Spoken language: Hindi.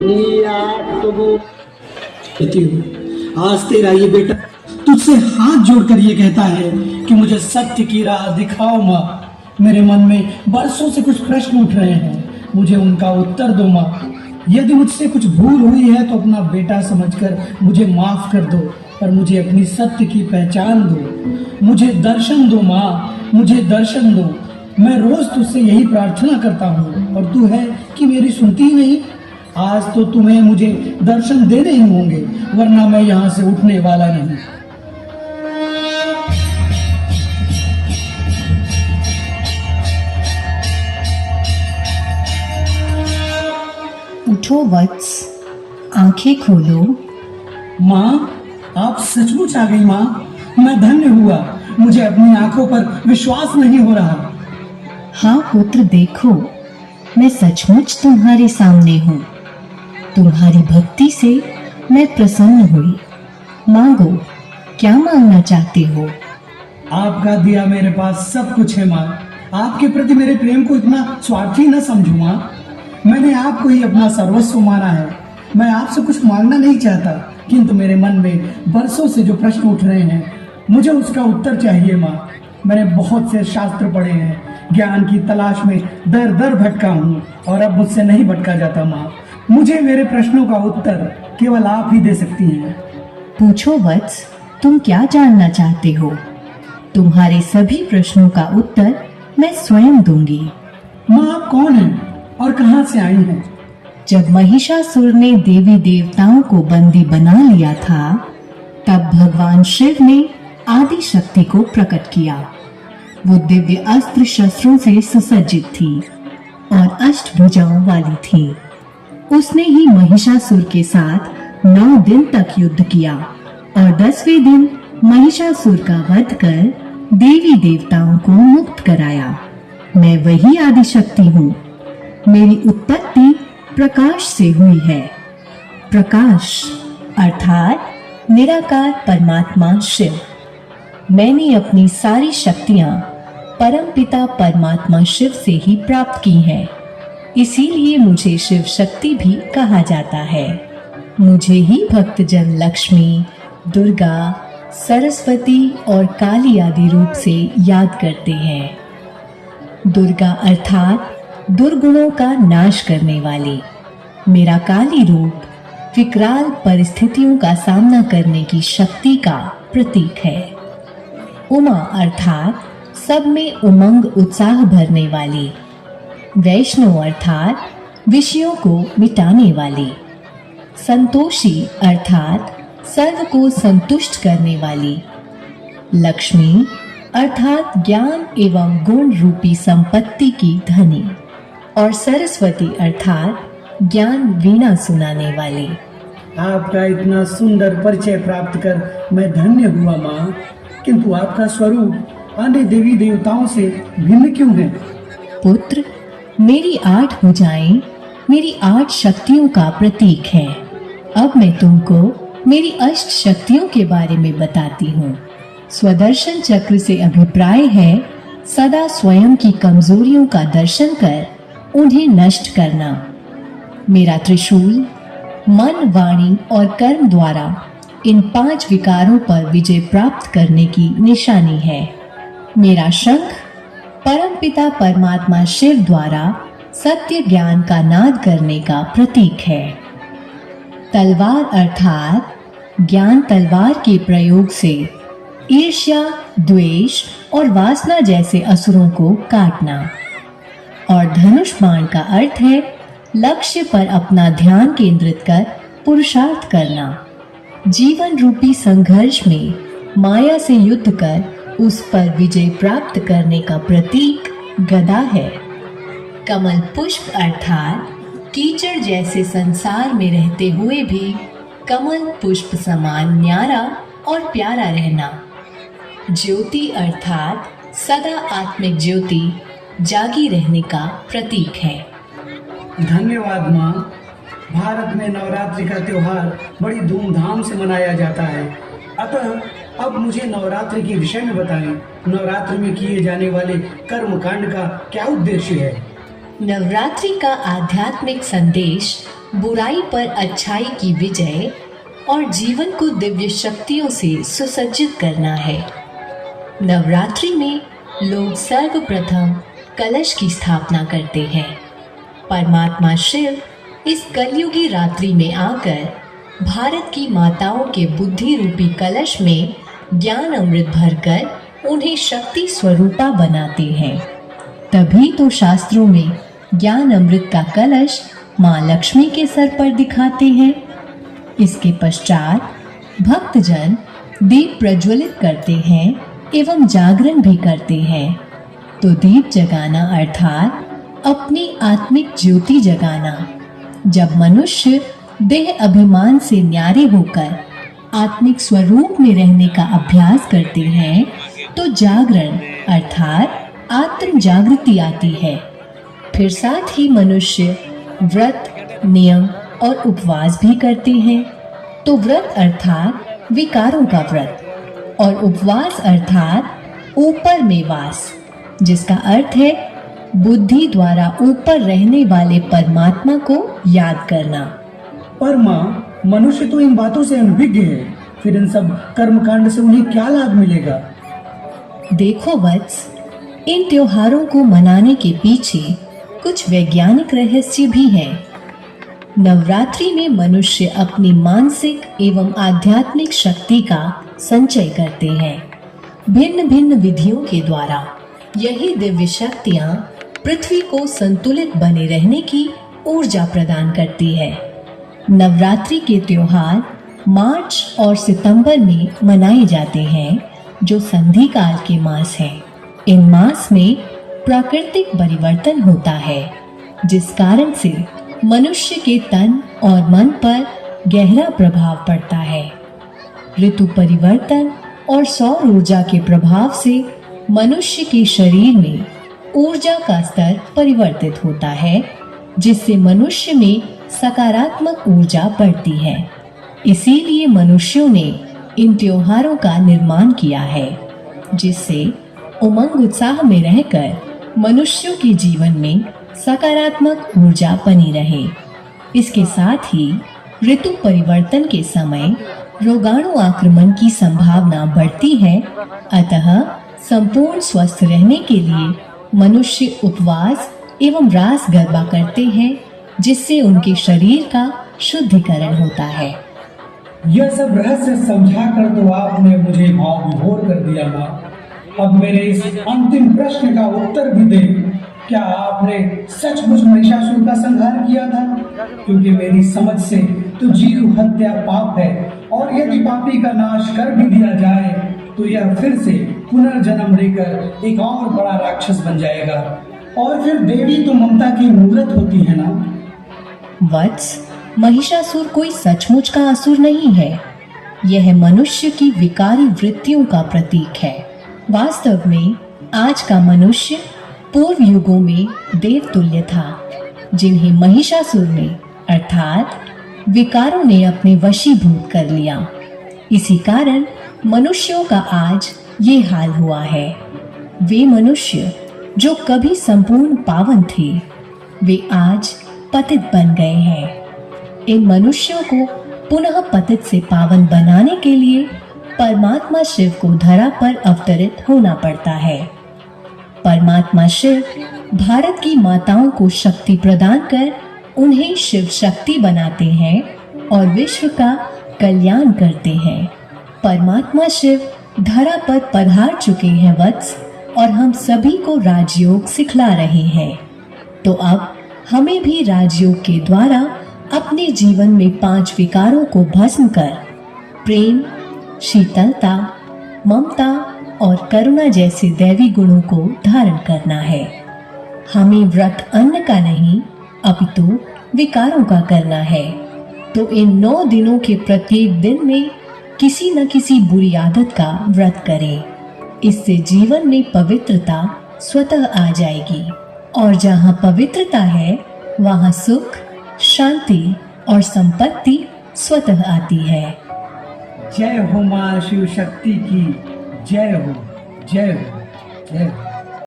कहती हूँ, आज तेरा ये बेटा तुझसे हाथ जोड़कर ये कहता है कि मुझे सत्य की राह दिखाओ माँ। मेरे मन में बरसों से कुछ प्रश्न उठ रहे हैं, मुझे उनका उत्तर दो माँ। यदि मुझसे कुछ भूल हुई है तो अपना बेटा समझकर मुझे माफ कर दो, पर मुझे अपनी सत्य की पहचान दो। मुझे दर्शन दो माँ, मुझे दर्शन दो। मैं रोज तुझसे यही प्रार्थना करता हूँ और तू है कि मेरी सुनती ही नहीं। आज तो तुम्हें मुझे दर्शन देने ही होंगे, वरना मैं यहाँ से उठने वाला नहीं। उठो वत्स, आंखें खोलो। माँ, आप सचमुच आ गई माँ। मैं धन्य हुआ, मुझे अपनी आंखों पर विश्वास नहीं हो रहा। हाँ पुत्र, देखो मैं सचमुच तुम्हारे सामने हूँ। तुम्हारी भक्ति से मैं प्रसन्न हुई। मांगो, क्या मांगना चाहते हो? आपका दिया मेरे पास सब कुछ है माँ। आपके प्रति मेरे प्रेम को इतना स्वार्थी न समझो माँ। मैंने आपको ही अपना सर्वस्व माना है। मैं आपसे कुछ मांगना नहीं चाहता, किंतु मेरे मन में बरसों से जो प्रश्न उठ रहे हैं, मुझे उसका उत्तर चाहिए माँ। मैंने बहुत से शास्त्र पढ़े हैं, ज्ञान की तलाश में दर दर भटका हूँ और अब मुझसे नहीं भटका जाता माँ। मुझे मेरे प्रश्नों का उत्तर केवल आप ही दे सकती हैं। पूछो वत्स, तुम क्या जानना चाहते हो? तुम्हारे सभी प्रश्नों का उत्तर मैं स्वयं दूंगी। माँ, आप कौन हैं और कहाँ से आई हैं? जब महिषासुर ने देवी देवताओं को बंदी बना लिया था, तब भगवान शिव ने आदि शक्ति को प्रकट किया। वो दिव्य अस्त्र शस्त्रों से सुसज्जित थी और अष्टभुजाओं वाली थी। उसने ही महिषासुर के साथ 9 दिन तक युद्ध किया और 10वें दिन महिषासुर का वध कर देवी देवताओं को मुक्त कराया। मैं वही आदि शक्ति हूँ। मेरी उत्पत्ति प्रकाश से हुई है। प्रकाश अर्थात निराकार परमात्मा शिव। मैंने अपनी सारी शक्तियाँ परमपिता परमात्मा शिव से ही प्राप्त की हैं। इसीलिए मुझे शिव शक्ति भी कहा जाता है। मुझे ही भक्तजन लक्ष्मी, दुर्गा, सरस्वती और काली आदि रूप से याद करते हैं। दुर्गा अर्थात दुर्गुणों का नाश करने वाली। मेरा काली रूप विकराल परिस्थितियों का सामना करने की शक्ति का प्रतीक है। उमा अर्थात सब में उमंग उत्साह भरने वाली। वैष्णो अर्थात विषयों को मिटाने वाली। संतोषी अर्थात सर्व को संतुष्ट करने वाली। लक्ष्मी अर्थात ज्ञान एवं गुण रूपी संपत्ति की धनी। और सरस्वती अर्थात ज्ञान वीणा सुनाने वाली। आपका इतना सुंदर परिचय प्राप्त कर मैं धन्य हुआ माँ, किंतु आपका स्वरूप अन्य देवी देवताओं से भिन्न क्यों है? पुत्र, मेरी 8 भुजाएं मेरी 8 शक्तियों का प्रतीक है। अब मैं तुमको मेरी अष्ट शक्तियों के बारे में बताती हूँ। स्वदर्शन चक्र से अभिप्राय है सदा स्वयं की कमजोरियों का दर्शन कर उन्हें नष्ट करना। मेरा त्रिशूल मन, वाणी और कर्म द्वारा इन 5 विकारों पर विजय प्राप्त करने की निशानी है। मेरा शंख परमपिता परमात्मा शिव द्वारा सत्य ज्ञान का नाद करने का प्रतीक है। तलवार अर्थात ज्ञान तलवार के प्रयोग से ईर्ष्या, द्वेष और वासना जैसे असुरों को काटना। और धनुष बाण का अर्थ है लक्ष्य पर अपना ध्यान केंद्रित कर पुरुषार्थ करना। जीवन रूपी संघर्ष में माया से युद्ध कर उस पर विजय प्राप्त करने का प्रतीक गदा है। कमल पुष्प अर्थात कीचड़ जैसे संसार में रहते हुए भी कमल पुष्प समान न्यारा और प्यारा रहना। ज्योति अर्थात सदा आत्मिक ज्योति जागी रहने का प्रतीक है। धन्यवाद माँ। भारत में नवरात्रि का त्योहार बड़ी धूमधाम से मनाया जाता है, अतः अब मुझे नवरात्रि के विषय में बताएं। नवरात्रि में किए जाने वाले कर्म कांड का क्या उद्देश्य है? नवरात्रि का आध्यात्मिक संदेश बुराई पर अच्छाई की विजय और जीवन को दिव्य शक्तियों से सुसज्जित करना है। नवरात्रि में लोग सर्वप्रथम कलश की स्थापना करते हैं। परमात्मा शिव इस कलयुगी रात्रि में आकर भारत की माताओं के बुद्धि रूपी कलश में ज्ञान अमृत भरकर उन्हें शक्ति स्वरूपा बनाते हैं। तभी तो शास्त्रों में ज्ञान अमृत का कलश माँ लक्ष्मी के सर पर दिखाते हैं। इसके पश्चात भक्तजन दीप प्रज्वलित करते हैं एवं जागरण भी करते हैं। तो दीप जगाना अर्थात अपनी आत्मिक ज्योति जगाना। जब मनुष्य देह अभिमान से न्यारे होकर आत्मिक स्वरूप में रहने का अभ्यास करते हैं तो जागरण अर्थात आत्म जागृति आती है। फिर साथ ही मनुष्य व्रत, नियम और उपवास भी करते हैं। तो व्रत अर्थात विकारों का व्रत और उपवास अर्थात ऊपर में वास, जिसका अर्थ है बुद्धि द्वारा ऊपर रहने वाले परमात्मा को याद करना। पर माँ, मनुष्य तो इन बातों से अनभिज्ञ है, फिर इन सब कर्मकांड से उन्हें क्या लाभ मिलेगा? देखो वत्स, इन त्योहारों को मनाने के पीछे कुछ वैज्ञानिक रहस्य भी हैं। नवरात्रि में मनुष्य अपनी मानसिक एवं आध्यात्मिक शक्ति का संचय करते हैं। भिन्न भिन्न विधियों के द्वारा यही दिव्य शक्तियाँ पृथ्वी को संतुलित बने रहने की ऊर्जा प्रदान करती है। नवरात्रि के त्योहार मार्च और सितंबर में मनाए जाते हैं, जो संधि काल के मास हैं। इन मास में प्राकृतिक परिवर्तन होता है, जिस कारण से मनुष्य के तन और मन पर गहरा प्रभाव पड़ता है। ऋतु परिवर्तन और सौर ऊर्जा के प्रभाव से मनुष्य के शरीर में ऊर्जा का स्तर परिवर्तित होता है, जिससे मनुष्य में सकारात्मक ऊर्जा बढ़ती है। इसीलिए मनुष्यों ने इन त्योहारों का निर्माण किया है, जिससे उमंग उत्साह में रहकर मनुष्यों के जीवन में सकारात्मक ऊर्जा बनी रहे। इसके साथ ही ऋतु परिवर्तन के समय रोगाणु आक्रमण की संभावना बढ़ती है। अतः संपूर्ण स्वस्थ रहने के लिए मनुष्य उपवास एवं रास गरबा करते हैं, जिससे उनके शरीर का शुद्धिकरण होता है। यह सब रहस्य समझाकर तो आपने मुझे भाव विभोर कर दिया माँ। अब मेरे इस अंतिम प्रश्न का उत्तर भी दे। क्या आपने सचमुच महिषासुर का संहार किया था? क्योंकि मेरी समझ से तो जीव हत्या पाप है, और यदि पापी का नाश कर भी दिया जाए तो यह फिर से पुनर्जन्म लेकर एक और बड़ा राक्षस बन जाएगा। और फिर देवी तो ममता की मूर्त होती है ना? वत्स, महिषासुर कोई सचमुच का असुर नहीं है। यह मनुष्य की विकारी वृत्तियों का प्रतीक है। वास्तव में आज का मनुष्य पूर्व युगों में देवतुल्य था, जिन्हें महिषासुर ने अर्थात विकारों ने अपने वशीभूत कर लिया। इसी कारण मनुष्यों का आज ये हाल हुआ है। वे मनुष्य जो कभी संपूर्ण पावन थे, वे आज पतित बन गए हैं। इन मनुष्यों को पुनः पतित से पावन बनाने के लिए परमात्मा शिव को धरा पर अवतरित होना पड़ता है। परमात्मा शिव भारत की माताओं को शक्ति प्रदान कर उन्हें शिव शक्ति बनाते हैं और विश्व का कल्याण करते हैं। परमात्मा शिव धरा पर पधार चुके हैं वत्स, और हम सभी को राजयोग सिखला रहे हैं। तो अब हमें भी राजयोग के द्वारा अपने जीवन में 5 विकारों को भस्म कर प्रेम, शीतलता, ममता और करुणा जैसे दैवी गुणों को धारण करना है। हमें व्रत अन्न का नहीं अपितु विकारों का करना है। तो इन 9 दिनों के प्रत्येक दिन में किसी न किसी बुरी आदत का व्रत करें। इससे जीवन में पवित्रता स्वतः आ जाएगी, और जहाँ पवित्रता है वहाँ सुख, शांति और संपत्ति स्वतः आती है। जय हो माँ शिव शक्ति की, जय हो, जय हो, जय हो।